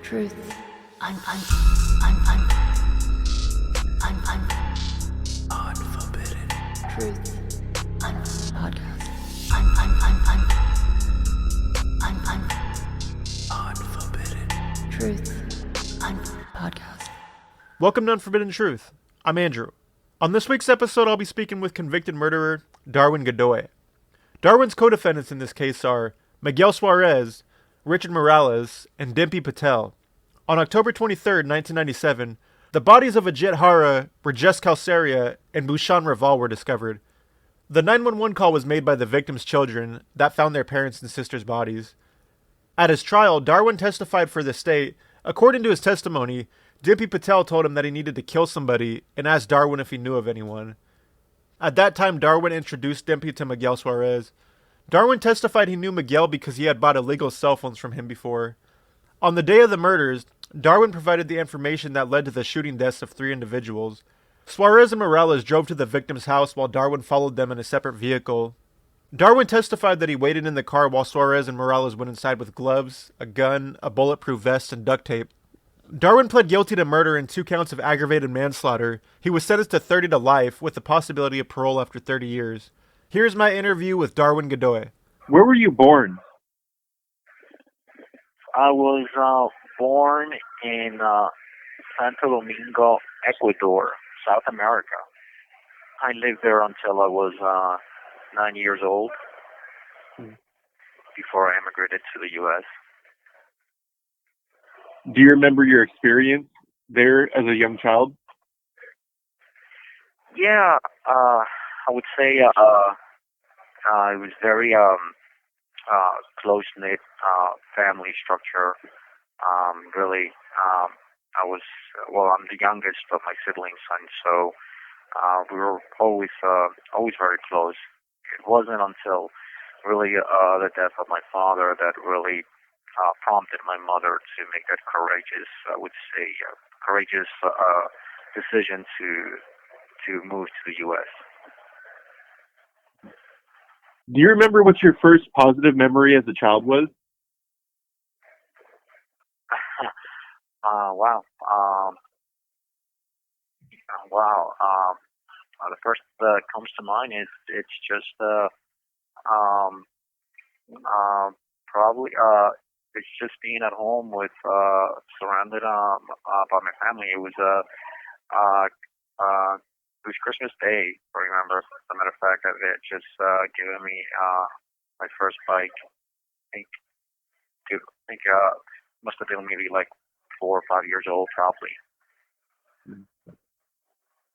Truth. Unforbidden. Truth. Podcast. Unforbidden. Truth. Podcast. Welcome to Unforbidden Truth. I'm Andrew. On this week's episode, I'll be speaking with convicted murderer Darwin Godoy. Darwin's co-defendants in this case are Miguel Suarez, Richard Morales, and Dimpy Patel. On October 23, 1997, the bodies of Ajit Hara, Rajesh Kalsaria, and Bhushan Raval were discovered. The 911 call was made by the victims' children that found their parents' and sisters' bodies. At his trial, Darwin testified for the state. According to his testimony, Dimpy Patel told him that he needed to kill somebody and asked Darwin if he knew of anyone. At that time, Darwin introduced Dimpy to Miguel Suarez. Darwin testified he knew Miguel because he had bought illegal cell phones from him before. On the day of the murders, Darwin provided the information that led to the shooting deaths of 3 individuals. Suarez and Morales drove to the victim's house while Darwin followed them in a separate vehicle. Darwin testified that he waited in the car while Suarez and Morales went inside with gloves, a gun, a bulletproof vest, and duct tape. Darwin pled guilty to murder and 2 counts of aggravated manslaughter. He was sentenced to 30 to life with the possibility of parole after 30 years. Here's my interview with Darwin Godoy. Where were you born? I was born in Santo Domingo, Ecuador, South America. I lived there until I was 9 years old before I immigrated to the U.S. Do you remember your experience there as a young child? Yeah, I would say it was very close-knit family structure. Really, I'm the youngest of my siblings, and so we were always very close. It wasn't until really the death of my father that really prompted my mother to make that courageous, I would say, courageous decision to move to the U.S. Do you remember what your first positive memory as a child was? Wow. The first that comes to mind is it's just probably it's just being at home with surrounded by my family. It was Christmas Day, I remember. As a matter of fact, it just given me my first bike. I think must have been maybe like 4 or 5 years old, probably.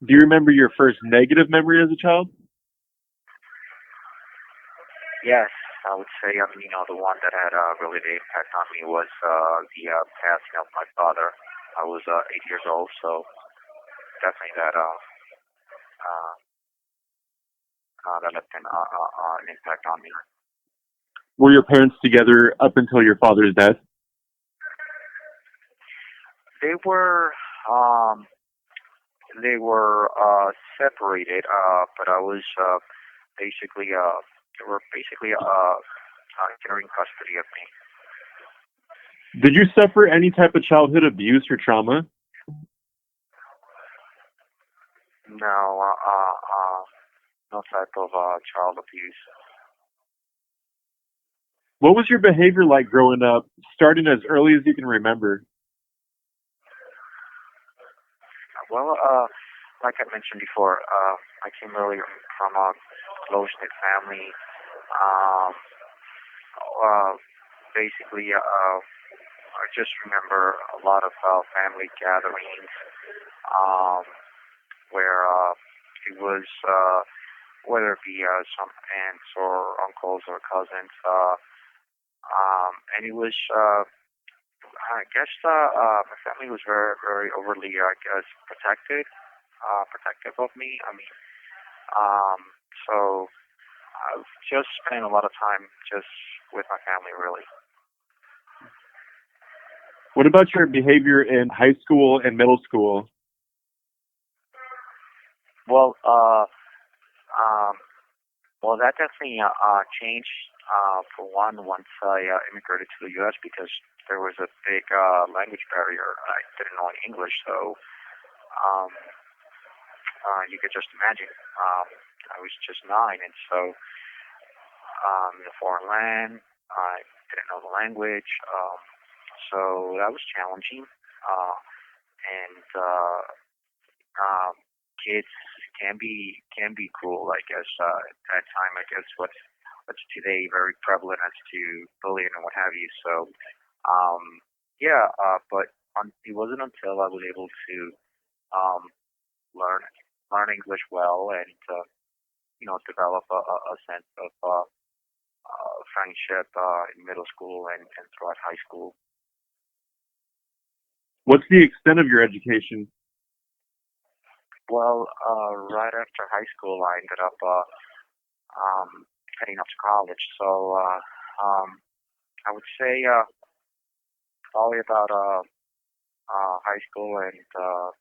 Do you remember your first negative memory as a child? Yes, I would say. The one that had really the impact on me was the passing of my father. I was 8 years old, so definitely that left an impact on me. Were your parents together up until your father's death? They were separated, but I was basically they were basically carrying custody of me. Did you suffer any type of childhood abuse or trauma? No, no type of child abuse. What was your behavior like growing up, starting as early as you can remember? Well, like I mentioned before, I came really from a close-knit family. Basically, I just remember a lot of family gatherings where it was, whether it be some aunts or uncles or cousins, and it was, I guess, my family was very, very overly, protective of me. So I've just spent a lot of time just with my family, really. What about your behavior in high school and middle school? Well, that definitely For one, once I immigrated to the U.S. because there was a big language barrier. I didn't know any English, so um, you could just imagine. I was just 9, and so in a foreign land, I didn't know the language, so that was challenging. And kids can be cruel. I guess at that time, I guess what's today very prevalent as to bullying and what have you. So um, yeah, but it wasn't until I was able to um, learn English well and develop a sense of friendship in middle school and throughout high school. What's the extent of your education? Well, right after high school, I ended up heading up to college. So I would say probably about high school and uh,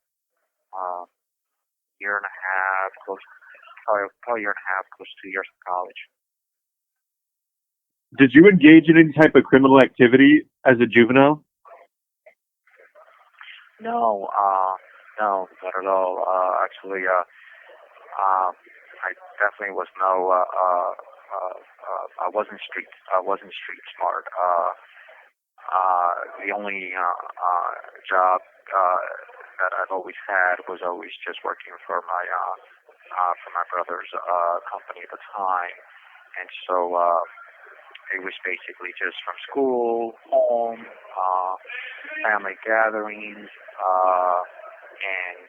year and a half, probably year and a half, close to 2 years of college. Did you engage in any type of criminal activity as a juvenile? No, no, not at all. Actually, I definitely was no. I wasn't street smart. The only job that I've always had was always just working for my brother's company at the time, and so it was basically just from school, home, family gatherings, and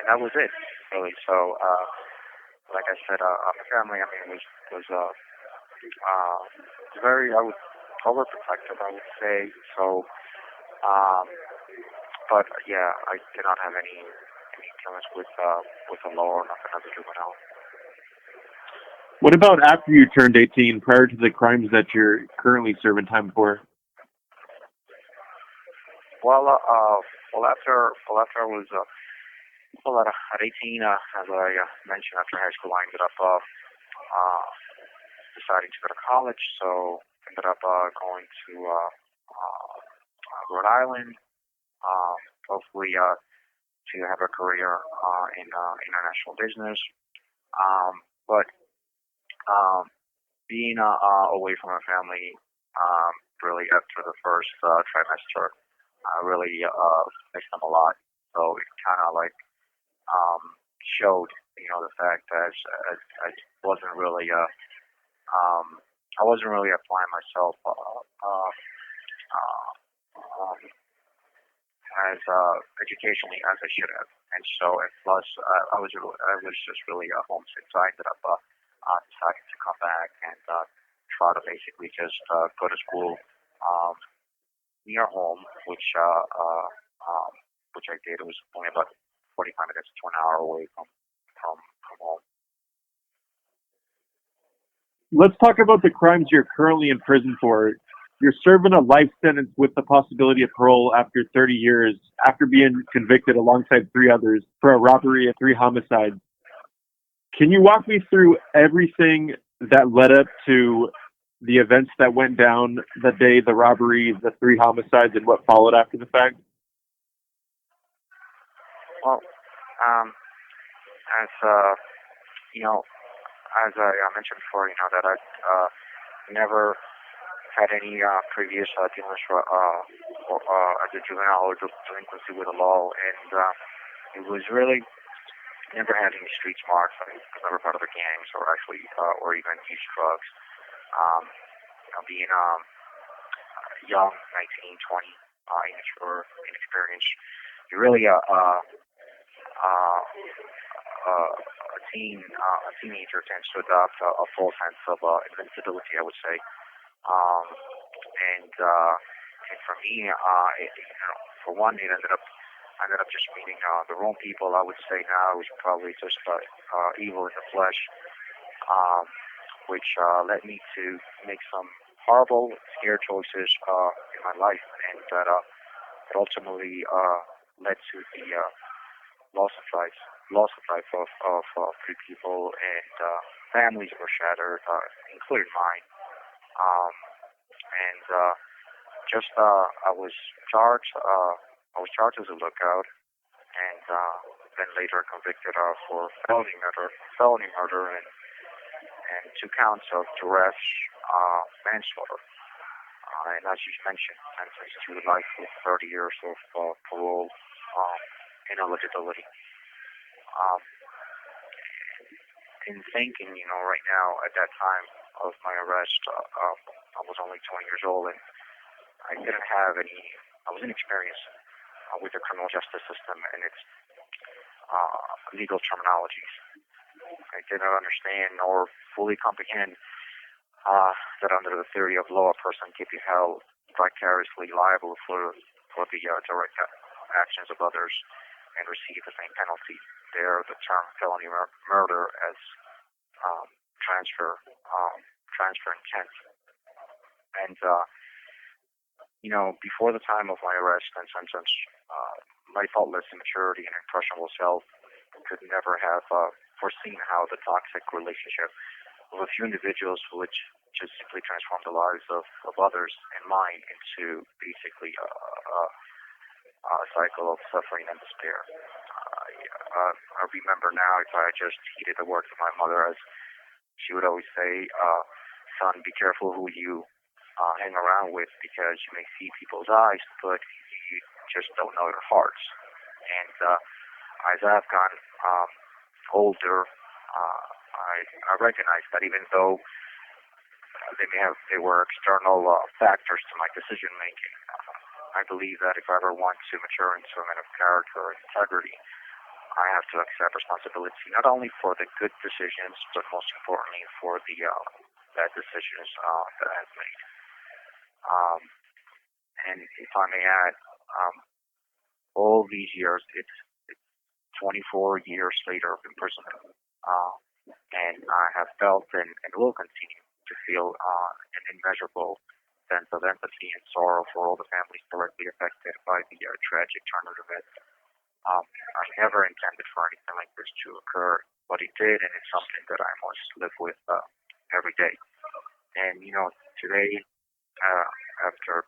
that was it really. So like I said, my family, I mean, was very, I would overprotective, I would say. So, but yeah, I did not have any dealings with the law or nothing as a juvenile. What about after you turned 18, prior to the crimes that you're currently serving time for? After I was at 18, as I mentioned, after high school, I ended up deciding to go to college. So ended up going to Rhode Island, hopefully to have a career in international business. But being away from my family, really after the first trimester, really missed them a lot. So it kind of like showed, the fact that wasn't really I wasn't really applying myself as educationally as I should have, and so and plus I was just really homesick, so I ended up deciding to come back and try to basically just go to school near home, which I did. It was only about 45 minutes to an hour away from home. Let's talk about the crimes you're currently in prison for. You're serving a life sentence with the possibility of parole after 30 years, after being convicted alongside 3 others for a robbery and 3 homicides. Can you walk me through everything that led up to the events that went down the day, the robbery, the 3 homicides, and what followed after the fact? Well, as as I mentioned before, that I never had any previous dealings as a juvenile or delinquency with the law, and it was really never had any street smarts. I was never part of the gangs or actually or even used drugs. Being young, 19, 20, immature, inexperienced, you really a teenager tends to adopt a full sense of invincibility, I would say. Um, and for me, for one, I ended up just meeting the wrong people. I would say now it was probably just evil in the flesh, which led me to make some horrible, scared choices in my life, and that ultimately led to the loss of life of 3 people, and families were shattered, including mine. Um, and just I was charged. I was charged as a lookout, and then later convicted for felony murder, and 2 counts of duress, manslaughter. And as you mentioned, sentenced to life with 30 years of parole, ineligibility. Um, in thinking, right now at that time of my arrest, I was only 20 years old, and I didn't have any. I was inexperienced with the criminal justice system and its legal terminologies. I didn't understand or fully comprehend that under the theory of law, a person can be held vicariously liable for the direct actions of others and receive the same penalty. There, the term felony murder as transfer intent. And before the time of my arrest and sentence, my faultless immaturity and impressionable self could never have foreseen how the toxic relationship of a few individuals which just simply transformed the lives of others and mine into basically a cycle of suffering and despair. I remember now, if I just heeded the words of my mother, as she would always say, son, be careful who you hang around with, because you may see people's eyes, but you just don't know their hearts. And as I've gotten older, I recognize that even though they were external factors to my decision making, I believe that if I ever want to mature into a man of character and integrity, I have to accept responsibility not only for the good decisions, but most importantly for the bad decisions that I have made. And if I may add, all these years, it's 24 years later of imprisonment, and I have felt and will continue to feel an immeasurable sense of empathy and sorrow for all the families directly affected by the tragic turn of events. I never intended for anything like this to occur, but it did, and it's something that I must live with every day. And today, after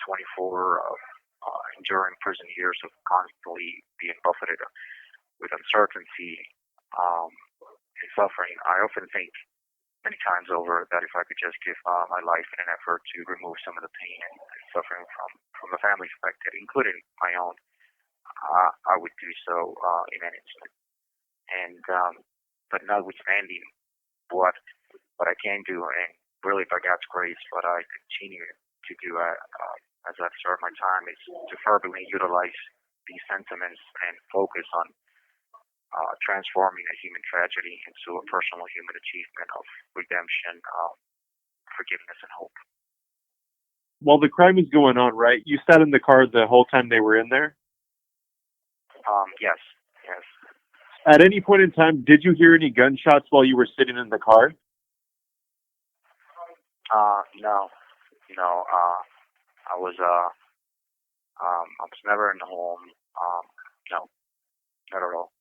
24 enduring prison years of constantly being buffeted with uncertainty and suffering, I often think many times over that if I could just give my life in an effort to remove some of the pain and suffering from the family affected, including my own, I would do so in an instant. And but notwithstanding what I can do, and really by God's grace, what I continue to do as I've served my time, is to fervently utilize these sentiments and focus on transforming a human tragedy into a personal human achievement of redemption, forgiveness, and hope. While the crime was going on, right, you sat in the car the whole time they were in there? Yes. At any point in time, did you hear any gunshots while you were sitting in the car? No. I was never in the home. No, not at all.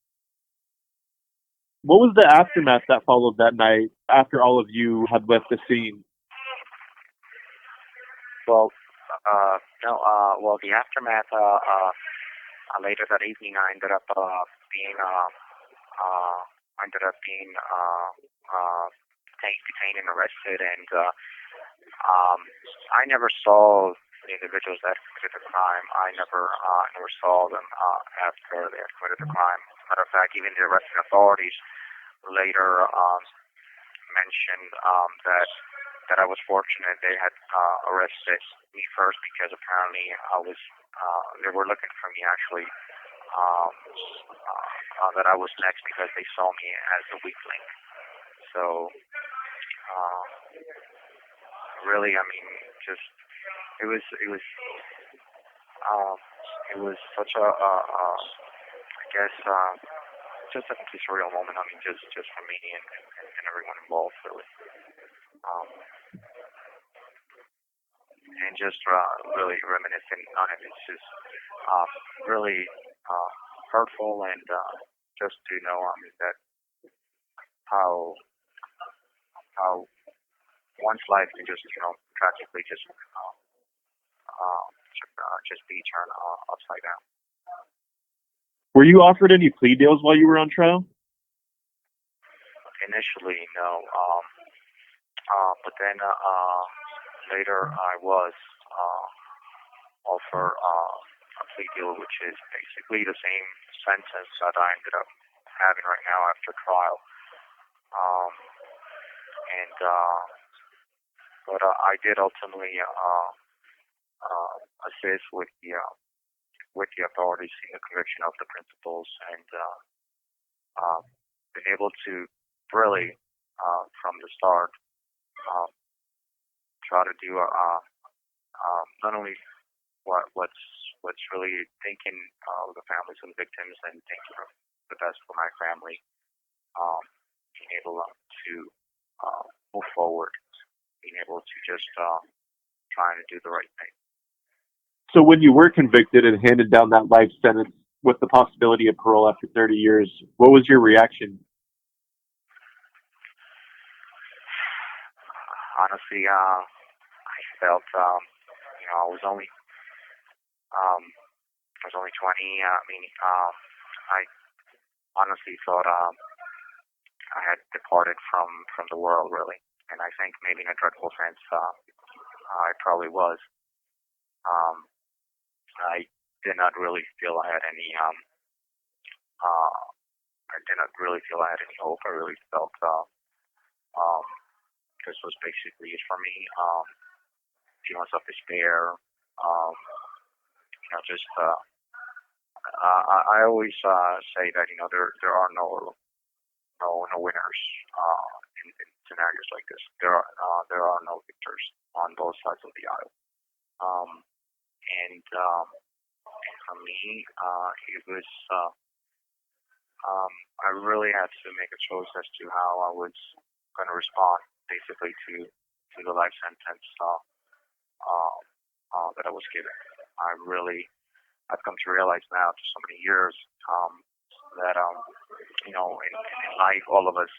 What was the aftermath that followed that night after all of you had left the scene? Well, no. Well, the aftermath. Later that evening, I ended up being detained and arrested, and I never saw the individuals that committed the crime. I never saw them after they had committed the crime. As a matter of fact, even the arresting authorities later mentioned that I was fortunate they had arrested me first, because apparently they were looking for me actually, that I was next because they saw me as a weakling. So really, I mean, just it was such a I guess just a complete surreal moment. I mean, just for me and everyone involved, really. And just really reminiscing on it. It's just really hurtful, and just to know that how one's life can just tragically just be turned upside down. Were you offered any plea deals while you were on trial? Initially, no, but then later I was offered a plea deal, which is basically the same sentence that I ended up having right now after trial. Um, and but I did ultimately assist with the authorities in the conviction of the principals, and been able to really from the start try to do not only what's really thinking of the families of the victims and thinking of the best for my family, being able to move forward, being able to just trying to do the right thing. So when you were convicted and handed down that life sentence with the possibility of parole after 30 years, what was your reaction? Honestly, I felt, I was only 20. I honestly thought I had departed from the world, really. And I think maybe in a dreadful sense, I probably was. I did not really feel I had any. I did not really feel I had any hope. I really felt this was basically it for me. Feelings of despair. Just I always say that there are no winners in scenarios like this. There are no victors on both sides of the aisle. And for me, it was I really had to make a choice as to how I was going to respond, basically to the life sentence that I was given. I've come to realize now, after so many years, that in life, all of us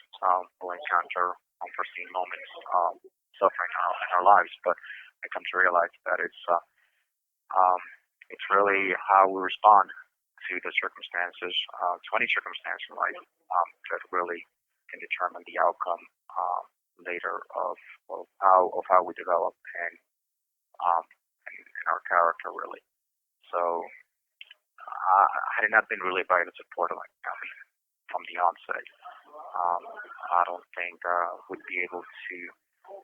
will encounter unforeseen moments, suffering in our lives. But I come to realize that it's really how we respond to the circumstances, to any circumstance in life, that really can determine the outcome later of how we develop and our character, really. So I had not been really by the support of my family from the onset. I don't think would be able to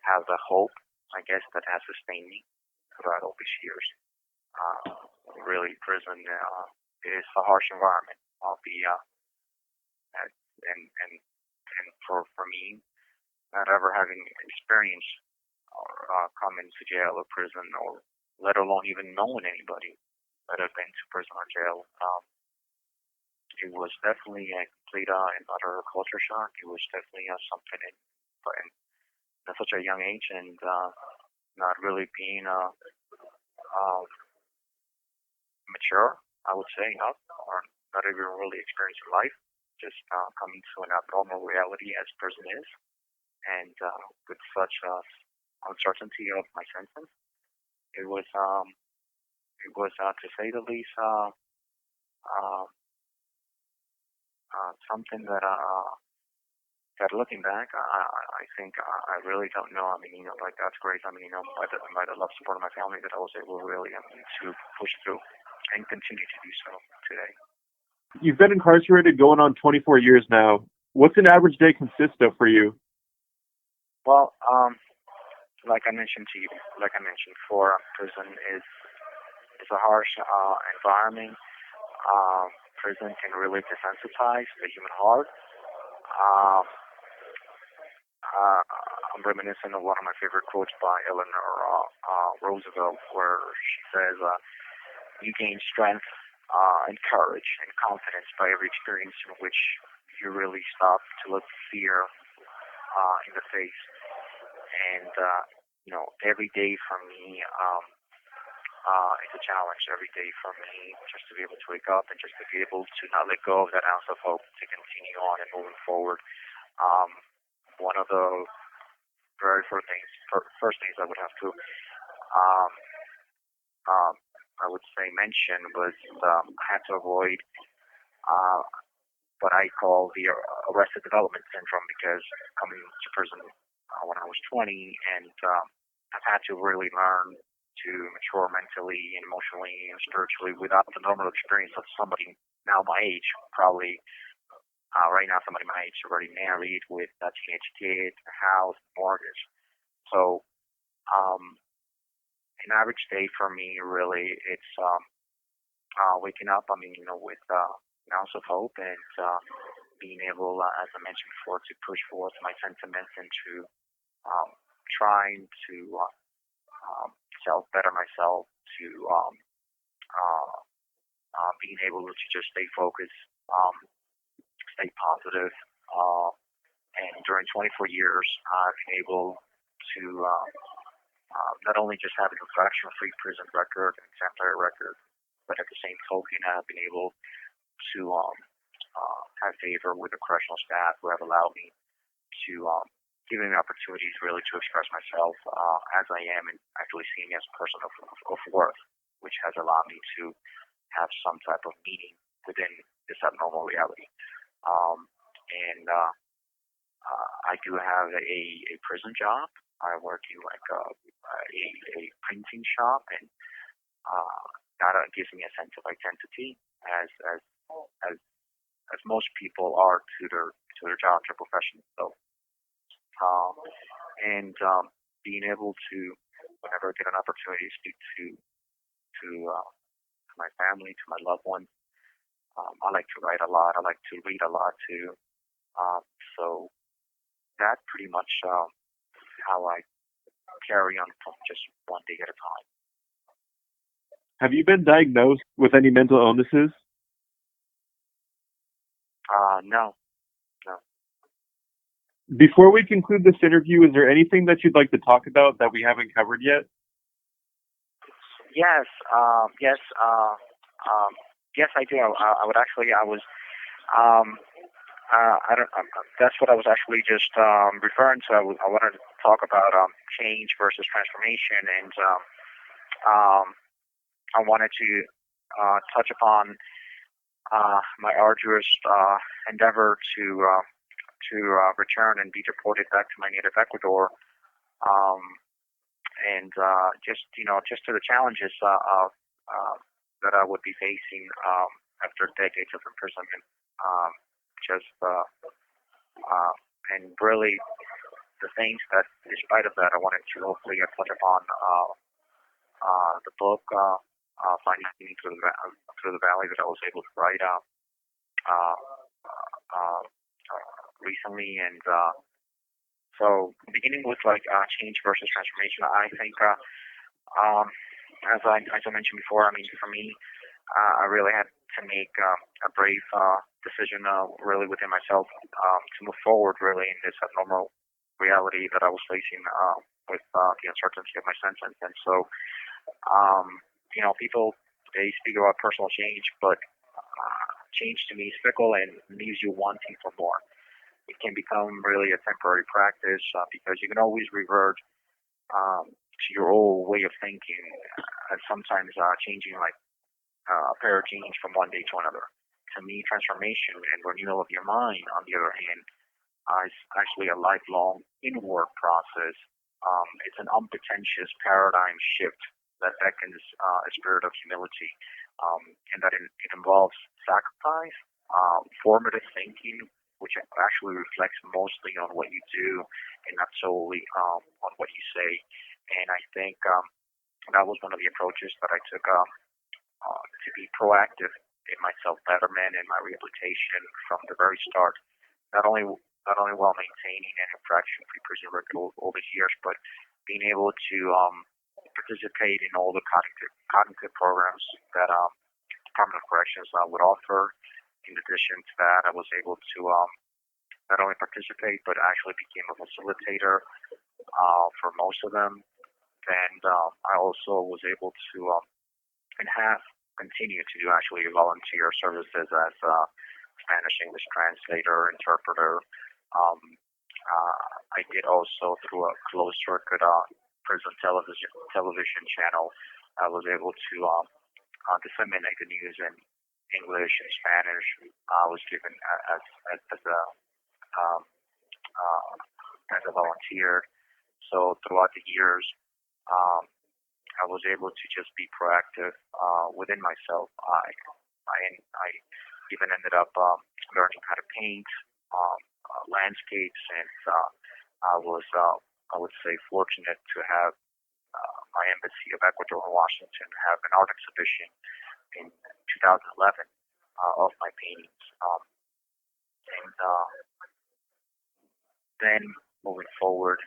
have the hope, I guess, that has sustained me throughout all these years. Really, prison is a harsh environment. I'll be and for me, not ever having experienced or come into jail or prison, or let alone even knowing anybody that had been to prison or jail, it was definitely a complete and utter culture shock. It was definitely something at such a young age, and not really being mature, I would say, or not even really experiencing life, just coming to an abnormal reality as prison is, and with such uncertainty of my sentence, it was to say the least something that looking back, I think I really don't know. I mean, like, that's great. I mean, by the love support of my family, that I was able really to push through and continue to do so today. You've been incarcerated going on 24 years now. What's an average day consist of for you? Well, like I mentioned before, prison is a harsh environment. Prison can really desensitize the human heart. I'm reminiscent of one of my favorite quotes by Eleanor Roosevelt, where she says, "You gain strength and courage and confidence by every experience in which you really stop to look fear in the face." And every day for me it's a challenge. Every day for me, just to be able to wake up and just to be able to not let go of that ounce of hope, to continue on and moving forward. One of the very first things I would have to um, um, I would say mention was I had to avoid uh, what I call the arrested development syndrome because coming to prison when I was 20, and I've had to really learn to mature mentally and emotionally and spiritually without the normal experience of somebody now my age, probably right now somebody my age already married with a teenage kid, a house, mortgage. So um, an average day for me really it's waking up. I mean, with an ounce of hope and being able, as I mentioned before, to push forth my sentiments and to um, trying to self better myself, to uh, being able to just stay focused, stay positive. Uh, and during 24 years, I've been able to not only just have a infraction-free prison record, an exemplary record, but at the same token, I've been able to have favor with the correctional staff who have allowed me to give me opportunities really to express myself as I am and actually see me as a person of worth, which has allowed me to have some type of meaning within this abnormal reality. Um, and I do have a prison job. I work in like a printing shop, and that gives me a sense of identity as as most people are to their jobs or professions. So, um, and being able to, whenever I get an opportunity to speak to my family, to my loved ones, I like to write a lot. I like to read a lot too. So that pretty much how I carry on from just one day at a time. Have you been diagnosed with any mental illnesses? No. Before we conclude this interview, is there anything that you'd like to talk about that we haven't covered yet? Yes. Yes, I do. I would actually. I was. I don't. That's what I was actually just referring to. I wanted to talk about change versus transformation, and I wanted to touch upon my arduous endeavor to return and be deported back to my native Ecuador, um, and just to the challenges that I would be facing after decades of imprisonment. Just and really the things that, despite of that, I wanted to hopefully touch upon the book, Finding Meaning Through the Valley, that I was able to write uh, uh, recently, and so beginning with like change versus transformation, I think as I mentioned before, I mean for me, I really had to make a brave decision really within myself to move forward really in this abnormal reality that I was facing with the uncertainty of my sentence. And so, people, they speak about personal change, but change to me is fickle and leaves you wanting for more. It can become really a temporary practice because you can always revert to your old way of thinking, and sometimes changing like a pair of jeans from one day to another. To me, transformation and renewal of your mind, on the other hand, is actually a lifelong inward process. It's an unpretentious paradigm shift that beckons a spirit of humility, and that it involves sacrifice, formative thinking, which actually reflects mostly on what you do and not solely on what you say. And I think that was one of the approaches that I took to be proactive in my self-betterment and my rehabilitation from the very start. Not only while maintaining an infraction-free prison record over the years, but being able to participate in all the cognitive programs that Department of Corrections would offer. In addition to that, I was able to not only participate, but actually became a facilitator for most of them. And I also was able to and have continued to do actually volunteer services as Spanish English translator, interpreter, um, I did also through a closed circuit prison television channel. I was able to disseminate the news in English and Spanish. I was given um, uh, as a volunteer. So throughout the years, um, I was able to just be proactive within myself. I even ended up learning how to paint landscapes, and I would say fortunate to have my embassy of Ecuador in Washington have an art exhibition in 2011 of my paintings. And then moving forward,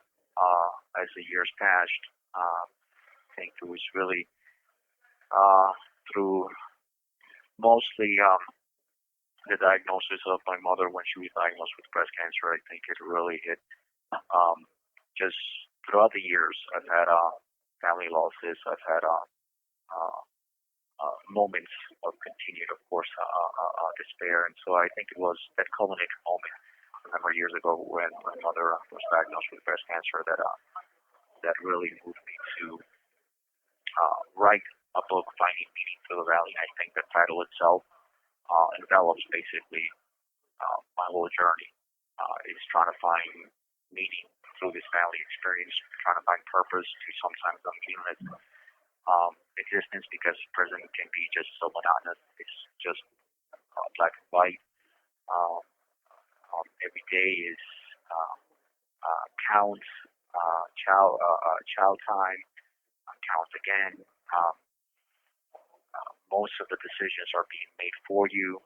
as the years passed, I think it was really through mostly the diagnosis of my mother when she was diagnosed with breast cancer. I think it really hit just throughout the years. I've had family losses. I've had moments of continued, of course, despair. And so I think it was that culminating moment, I remember years ago when my mother was diagnosed with breast cancer, that really moved me to write a book, Finding Meaning for the Valley. I think the title itself envelops basically my whole journey. Is trying to find meaning through this valley experience, trying to find purpose to sometimes a meaningless existence, because prison can be just so monotonous. It's just black and white. Every day is counts, child time, counts again. Most of the decisions are being made for you.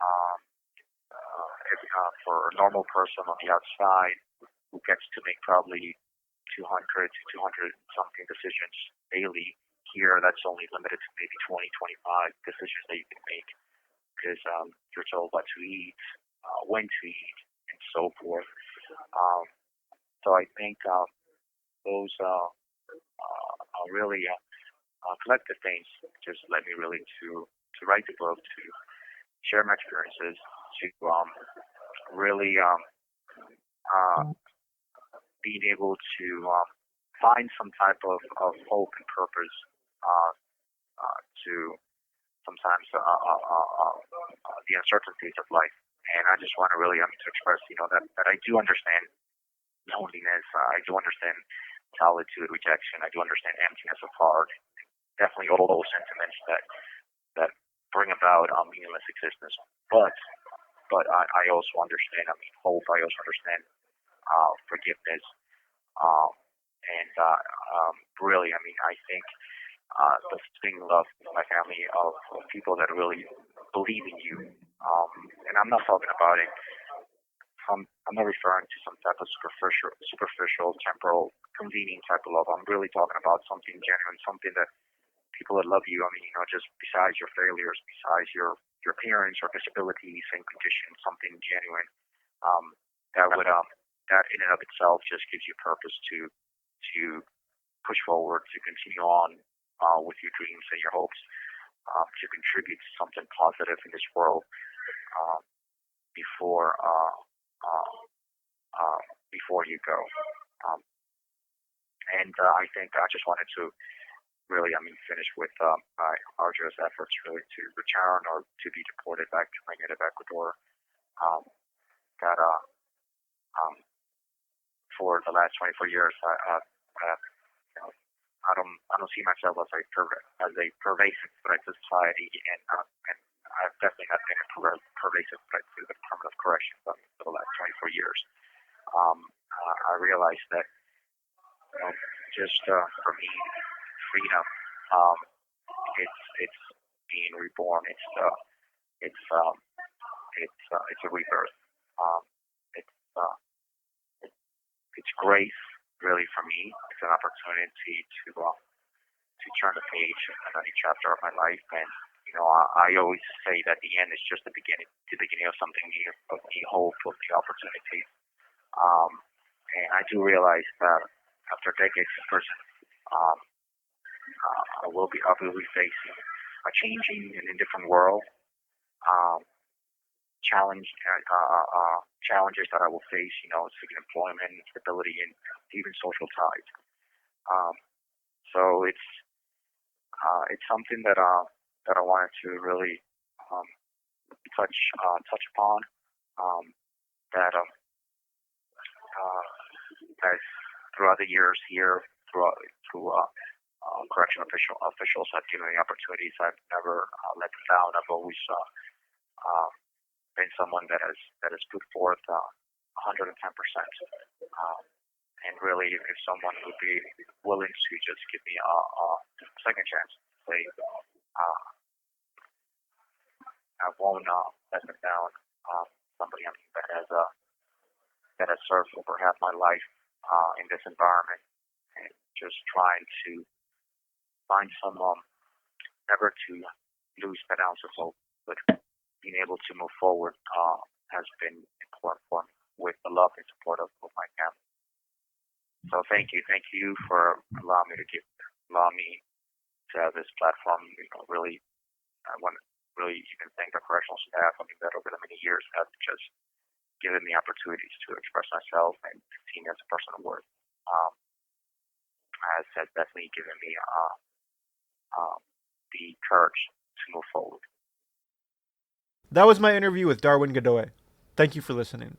Um, for a normal person on the outside who gets to make probably 200 to 200 something decisions daily, here that's only limited to maybe 20, 25 decisions that you can make, because you're told what to eat, when to eat, and so forth. Um, so I think those are really collective things just led me really to write the book, to share my experiences, to really being able to find some type of hope and purpose to sometimes the uncertainties of life. And I just want to really to express, that I do understand loneliness. I do understand solitude, rejection. I do understand emptiness of heart. Definitely all those sentiments that bring about meaningless existence. But I also understand. Hope. I also understand forgiveness. And really, I think the thing of my family of people that really believe in you. And I'm not talking about it. I'm not referring to some type of superficial, temporal, convenient type of love. I'm really talking about something genuine, something that people that love you. Just besides your failures, besides your appearance or disabilities and conditions, something genuine. That would that in and of itself just gives you purpose to push forward, to continue on with your dreams and your hopes, to contribute to something positive in this world before before you go. Um, and I think I just wanted to really, finish with my arduous efforts really to return or to be deported back to my native Ecuador. Um, that for the last 24 years, I don't see myself as a pervasive threat to society, and I've definitely not been a pervasive threat to the Department of Corrections for the last 24 years. I realized that just for me, freedom, it's being reborn. It's a rebirth. Um, it's it's grace, really, for me. It's an opportunity to turn the page in a new chapter of my life. And I always say that the end is just the beginning of something new, of new hope, of new opportunities. And I do realize that after decades in prison, I will be facing a changing and a different world. Um, challenges that I will face, seeking employment, stability, and even social ties. So it's something that I wanted to really touch upon. That as throughout the years here, through correction officials have given me opportunities. I've never let them down. I've always been someone that has put forth 110%. And really, if someone would be willing to just give me a second chance, say, I won't let them down. Somebody that has served over half my life in this environment, and just trying to find some never to lose that ounce of hope, but being able to move forward has been important for me with the love and support of my family. So thank you for allowing me to have this platform. Really, I want to really even thank the correctional staff. I mean, that over the many years have just given me opportunities to express myself and see me as a person of worth. Has definitely given me the courage to move forward. That was my interview with Darwin Godoy. Thank you for listening.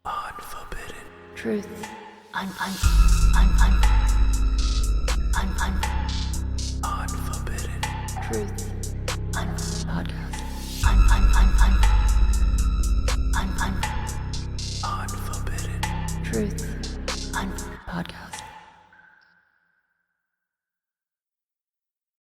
Unforbidden truth. Unforbidden truth. Podcast.